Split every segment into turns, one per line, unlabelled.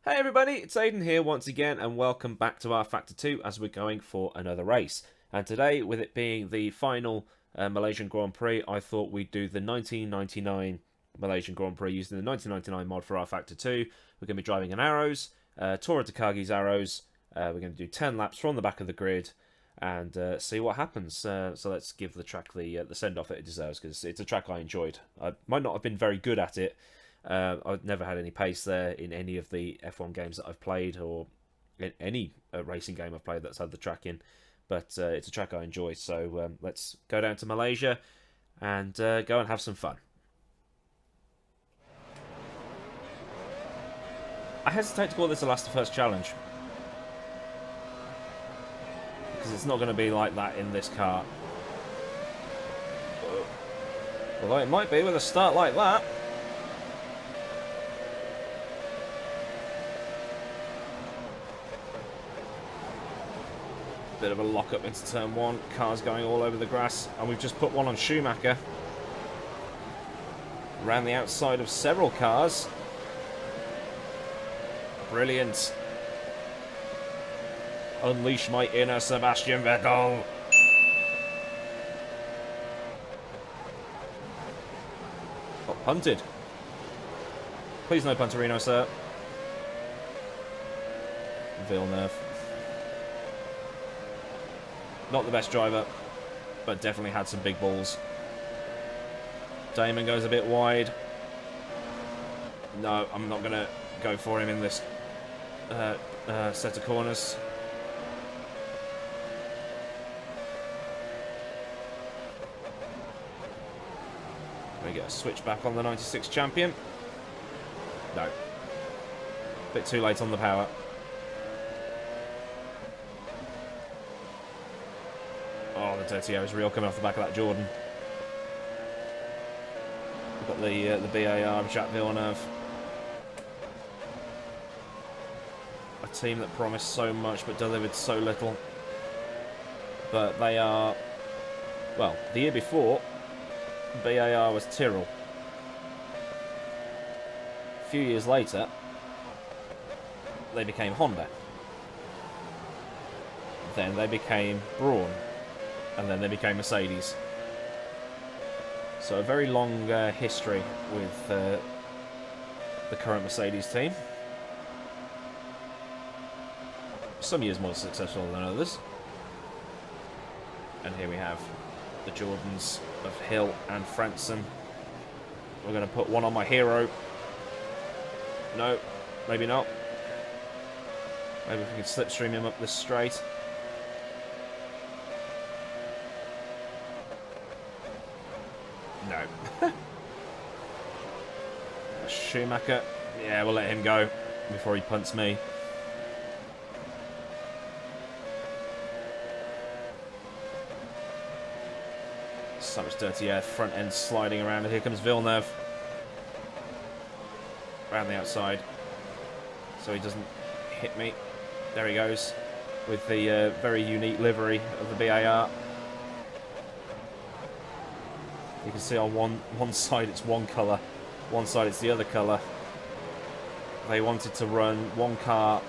Hey everybody, it's Aiden here once again, and welcome back to rFactor 2 as we're going for another race. And today, with it being the final Malaysian Grand Prix, I thought we'd do the 1999 Malaysian Grand Prix using the 1999 mod for rFactor 2. We're going to be driving an Arrows, Tora Takagi's Arrows. We're going to do 10 laps from the back of the grid and see what happens. So let's give the track the send-off that it deserves, because it's a track I enjoyed. I might not have been very good at it. I've never had any pace there in any of the F1 games that I've played, or in any racing game I've played that's had the track in. But it's a track I enjoy, so let's go down to Malaysia and go and have some fun. I hesitate to call this the last of first challenge, because it's not going to be like that in this car. Although it might be with a start like that. Bit of a lock-up into turn one. Cars going all over the grass. And we've just put one on Schumacher. Around the outside of several cars. Brilliant. Unleash my inner Sebastian Vettel. Got punted. Please no punterino, sir. Villeneuve. Not the best driver, but definitely had some big balls. Damon goes a bit wide. No, I'm not going to go for him in this set of corners. Can we get a switch back on the 96 champion? No. Bit too late on the power. Oh, the dirty air is real coming off the back of that Jordan. We've got the BAR of Jacques Villeneuve. A team that promised so much but delivered so little. But they are... Well, the year before, BAR was Tyrrell. A few years later, they became Honda. Then they became Brawn. And then they became Mercedes. So a very long history with the current Mercedes team. Some years more successful than others. And here we have the Jordans of Hill and Franson. We're going to put one on my hero. No, maybe not. Maybe if we can slipstream him up this straight. No. Schumacher. Yeah, we'll let him go before he punts me. So much dirty air. Front end sliding around. And here comes Villeneuve. Around the outside. So he doesn't hit me. There he goes. With the very unique livery of the BAR. You can see on one side it's one colour, one side it's the other colour. They wanted to run one car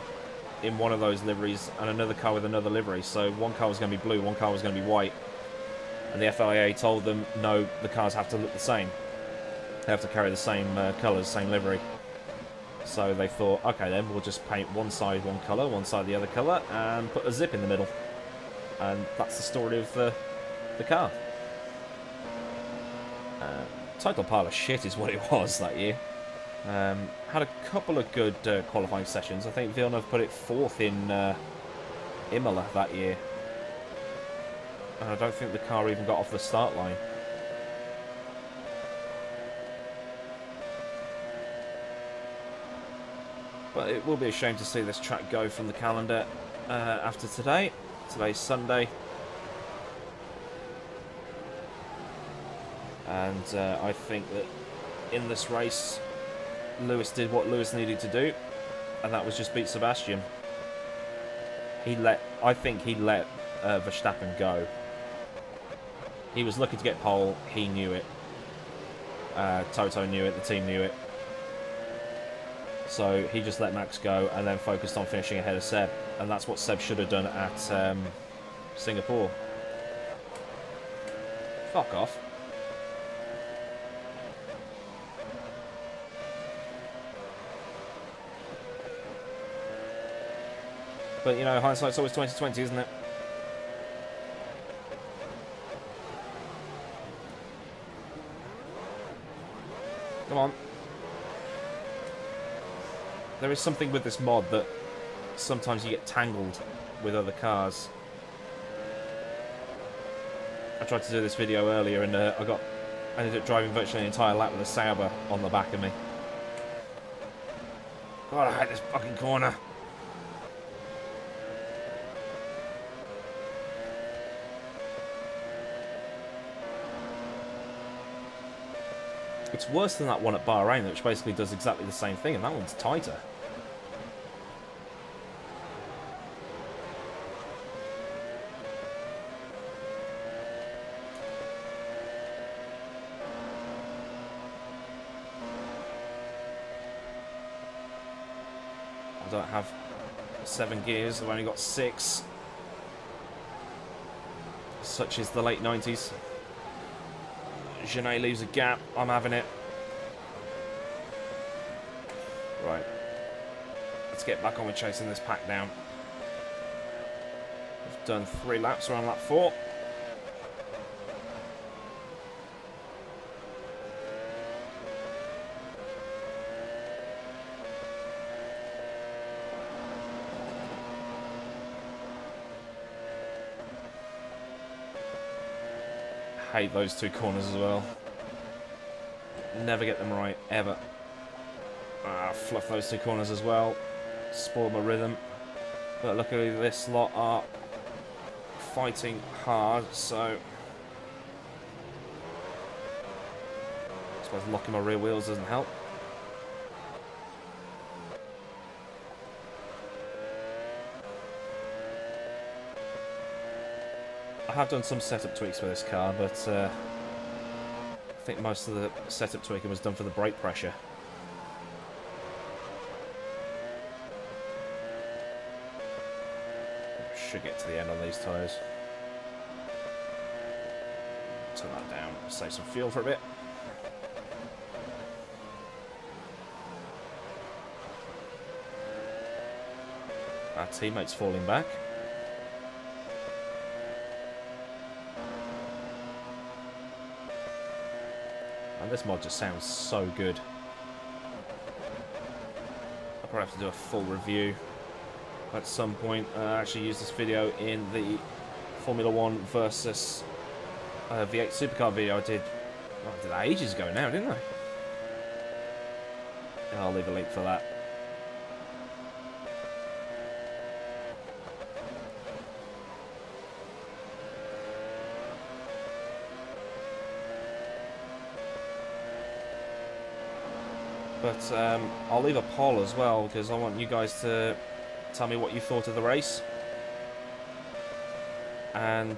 in one of those liveries and another car with another livery. So one car was going to be blue, one car was going to be white. And the FIA told them, no, the cars have to look the same. They have to carry the same colours, same livery. So they thought, okay then, we'll just paint one side one colour, one side the other colour, and put a zip in the middle. And that's the story of the car. Total pile of shit is what it was that year. Had a couple of good qualifying sessions. I think Villeneuve put it fourth in Imola that year. And I don't think the car even got off the start line. But it will be a shame to see this track go from the calendar after today. Today's Sunday. And I think that in this race, Lewis did what Lewis needed to do, and that was just beat Sebastian. I think he let Verstappen go. He was looking to get pole. He knew it. Toto knew it. The team knew it. So he just let Max go and then focused on finishing ahead of Seb. And that's what Seb should have done at Singapore. Fuck off. But, you know, hindsight's always 20/20, isn't it? Come on. There is something with this mod that sometimes you get tangled with other cars. I tried to do this video earlier and I ended up driving virtually an entire lap with a Sauber on the back of me. God, I hate this fucking corner. It's worse than that one at Bahrain, which basically does exactly the same thing, and that one's tighter. I don't have 7 gears, I've only got 6. Such is the late 90s. Genet leaves a gap. I'm having it. Right. Let's get back on with chasing this pack down. We've done 3 laps. We're on lap 4. Hate those 2 corners as well. Never get them right, ever. Fluff those 2 corners as well. Spoil my rhythm. But luckily this lot are fighting hard, so I suppose locking my rear wheels doesn't help. I have done some setup tweaks for this car, but I think most of the setup tweaking was done for the brake pressure. Should get to the end on these tyres. Turn that down, save some fuel for a bit. Our teammate's falling back. And this mod just sounds so good. I'll probably have to do a full review at some point. I actually used this video in the Formula 1 versus V8 Supercar video I did that ages ago now, didn't I? I'll leave a link for that. But I'll leave a poll as well, because I want you guys to tell me what you thought of the race. And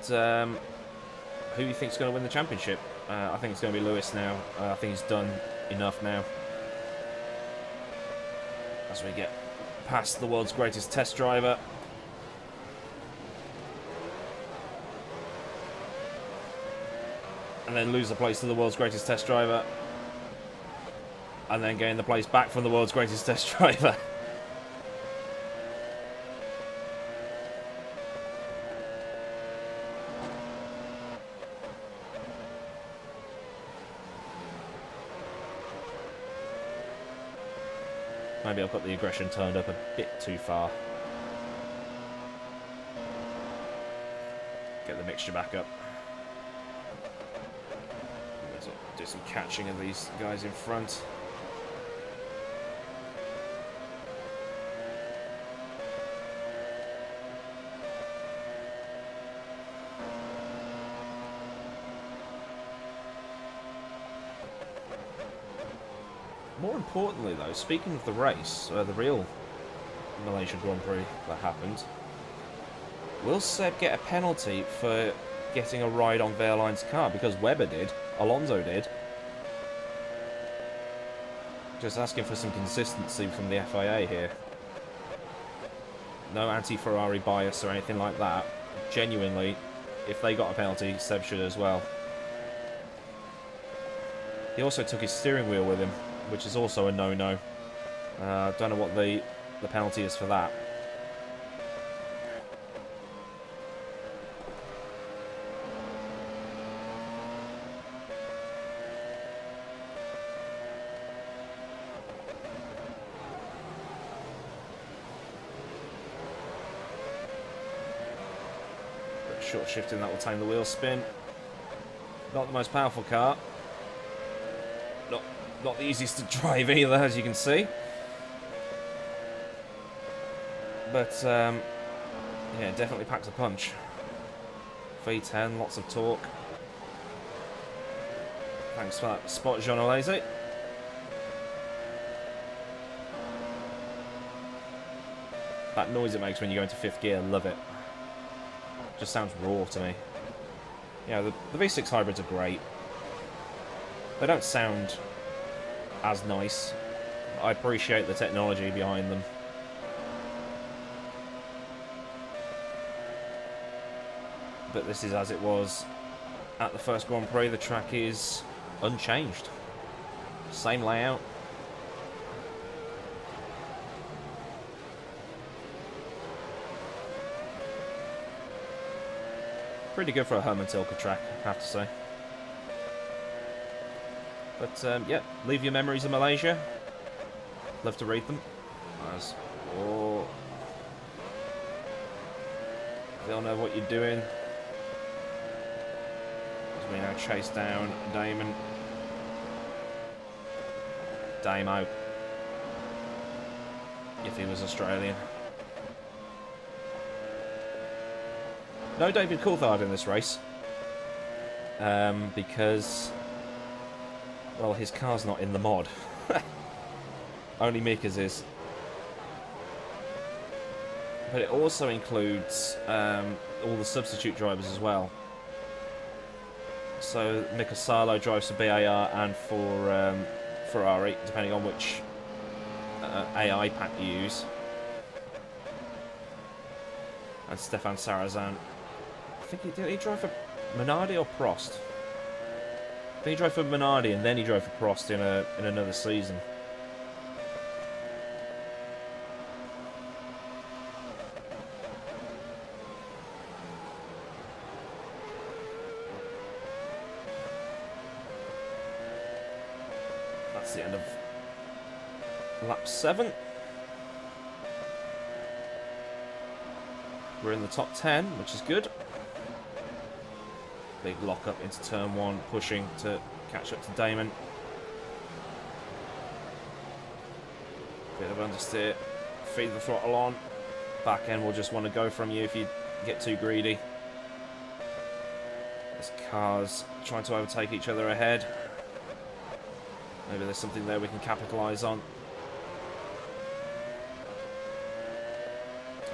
who you think is going to win the championship. I think it's going to be Lewis now. I think he's done enough now. As we get past the world's greatest test driver. And then lose the place to the world's greatest test driver. And then gain the place back from the world's greatest test driver. Maybe I've got the aggression turned up a bit too far. Get the mixture back up. Do some catching of these guys in front. More importantly, though, speaking of the race, the real Malaysian Grand Prix that happened, will Seb get a penalty for getting a ride on Wehrlein's car? Because Webber did, Alonso did. Just asking for some consistency from the FIA here. No anti-Ferrari bias or anything like that. Genuinely, if they got a penalty, Seb should as well. He also took his steering wheel with him, which is also a no-no. Don't know what the penalty is for that. Short shifting, that will tame the wheel spin. Not the most powerful car. Not the easiest to drive either, as you can see. But yeah, definitely packs a punch. V10, lots of torque. Thanks for that spot, Jean Alaise. That noise it makes when you go into 5th gear, love it. Just sounds raw to me. Yeah, the V6 hybrids are great. They don't sound as nice. I appreciate the technology behind them. But this is as it was at the first Grand Prix. The track is unchanged. Same layout. Pretty good for a Herman Tilke track, I have to say. But yeah, leave your memories of Malaysia. Love to read them. As they'll know what you're doing. As we now chase down Damon. Damo. If he was Australian. No David Coulthard in this race. Because, well, his car's not in the mod. Only Mika's is. But it also includes all the substitute drivers as well. So Mika Salo drives for BAR and for Ferrari, depending on which AI pack you use. And Stefan Sarazan. I think did he drive for Minardi or Prost? I think he drove for Minardi and then he drove for Prost in another season. That's the end of lap 7. We're in the top 10, which is good. Big lock up into turn 1, pushing to catch up to Damon. Bit of understeer, feed the throttle on. Back end will just want to go from you if you get too greedy. There's cars trying to overtake each other ahead. Maybe there's something there we can capitalise on.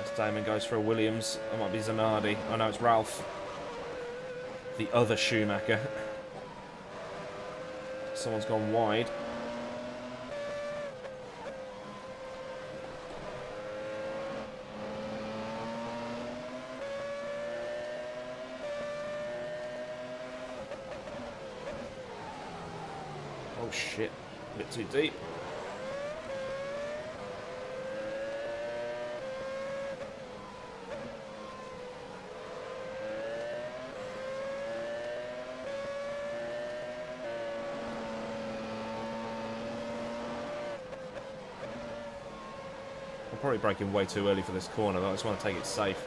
As Damon goes for a Williams, it might be Zanardi. Oh no, it's Ralph. The other Schumacher. Someone's gone wide. Oh shit, a bit too deep. Probably braking way too early for this corner, but I just want to take it safe.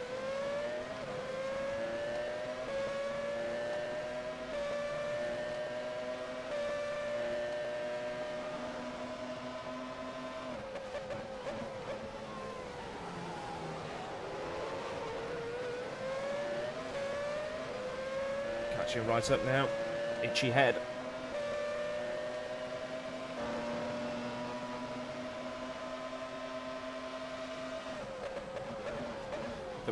Catching right up now. Itchy head.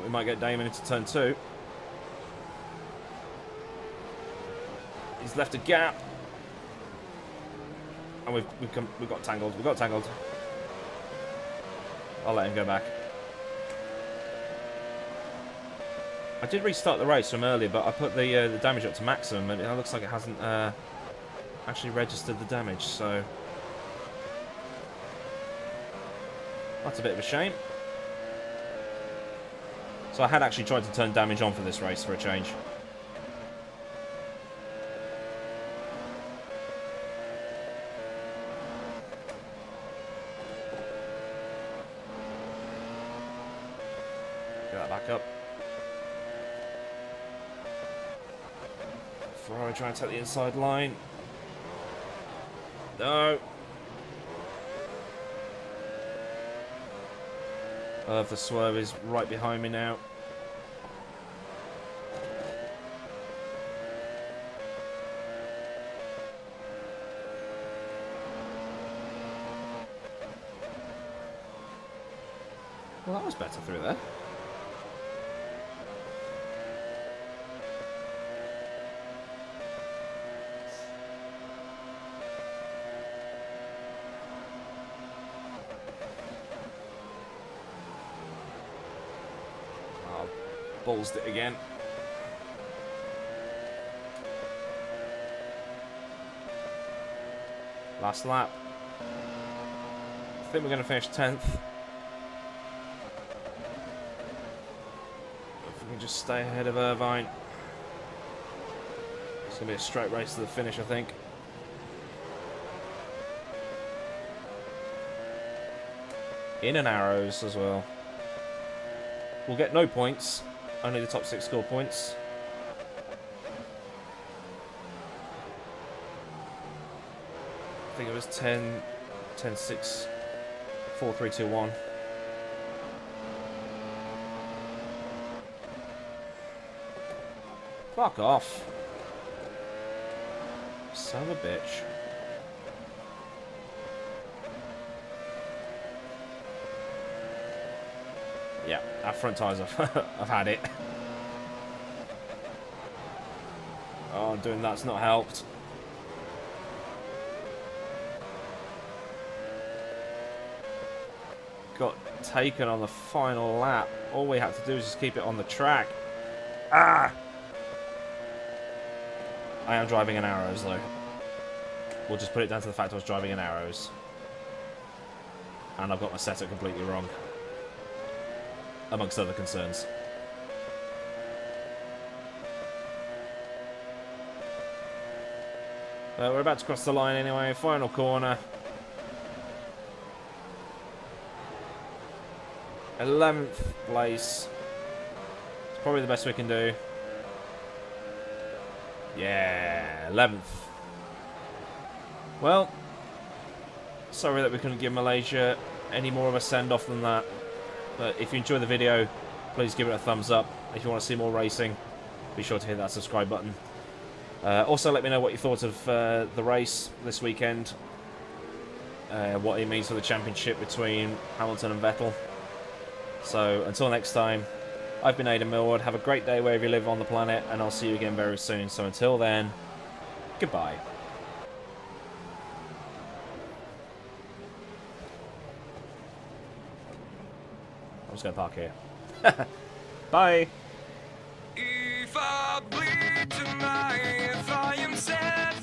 We might get Damon into turn 2. He's left a gap. And we got tangled. We got tangled. I'll let him go back. I did restart the race from earlier, but I put the damage up to maximum, and it looks like it hasn't actually registered the damage, so that's a bit of a shame. So I had actually tried to turn damage on for this race for a change. Get that back up. Ferrari trying to take the inside line. No. I love the swerve is right behind me now. Well, that was better through there. Ballsed it again. Last lap. I think we're going to finish 10th. If we can just stay ahead of Irvine. It's going to be a straight race to the finish, I think. In and Arrows as well. We'll get no points. Only the top 6 score points. I think it was 10, 10, 6, 4, 3, 2, 1. Fuck off. Son of a bitch. Yeah, our front tyres I've had it. Oh, doing that's not helped. Got taken on the final lap. All we had to do is just keep it on the track. Ah! I am driving in Arrows though. We'll just put it down to the fact I was driving in Arrows. And I've got my setup completely wrong. Amongst other concerns. We're about to cross the line anyway. Final corner. 11th place. It's probably the best we can do. Yeah, 11th. Well, sorry that we couldn't give Malaysia any more of a send-off than that. But if you enjoyed the video, please give it a thumbs up. If you want to see more racing, be sure to hit that subscribe button. Also, let me know what you thought of the race this weekend. What it means for the championship between Hamilton and Vettel. So, until next time, I've been Aidan Millward. Have a great day wherever you live on the planet, and I'll see you again very soon. So until then, goodbye. I'm just going to park here. Bye. If I bleed tonight, if I am sad